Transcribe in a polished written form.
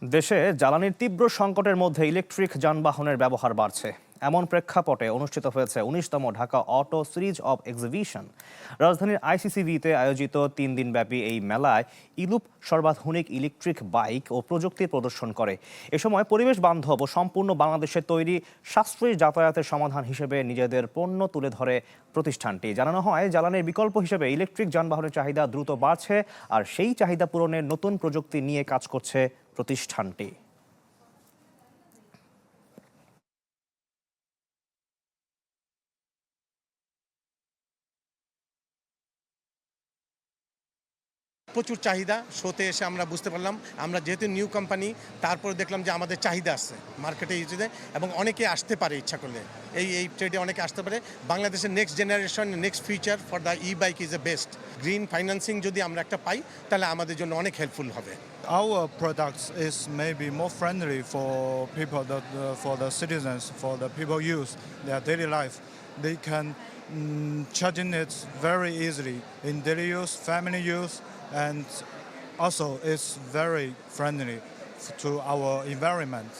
দেশে জ্বালানির তীব্র সংকটের মধ্যে ইলেকট্রিক যানবাহনের ব্যবহার বাড়ছে। এমন প্রেক্ষাপটে অনুষ্ঠিত হয়েছে ১৯তম Dhaka auto series of exhibition. রাজধানীর আইসিসিবিতে আয়োজিত ৩ দিনব্যাপী এই মেলায় ইলুপ সর্বাধুনিক ইলেকট্রিক বাইক ও প্রযুক্তির প্রদর্শন করে। এ সময় পরিবেশ বান্ধব ও সম্পূর্ণ বাংলাদেশে তৈরি সাশ্রয়ী যাতায়াতের সমাধান হিসেবে নিজেদের পণ্য তুলে ধরে প্রতিষ্ঠানটি। জানানো হয়, জ্বালানির বিকল্প হিসেবে ইলেকট্রিক যানবাহনের চাহিদা দ্রুত বাড়ছে, আর সেই চাহিদা পূরণের নতুন প্রযুক্তি নিয়ে কাজ করছে প্রতিষ্ঠানটি। প্রচুর চাহিদা। শোতে এসে আমরা বুঝতে পারলাম, আমরা যেহেতু নিউ কোম্পানি, তারপরে দেখলাম যে আমাদের চাহিদা আছে মার্কেটে ইউজে, এবং অনেকে আসতে পারে ইচ্ছা করলে, এই ট্রেডে অনেকে আসতে পারে। বাংলাদেশের next generation, next future for the E bike is a best. Green financing যদি আমরা একটা পাই, তাহলে আমাদের জন্য অনেক হেল্পফুল হবে। Our products is maybe more friendly for people, for the citizens, for the people use their daily life. They can charging it very easily in daily use, family use, and also it's very friendly to our environment.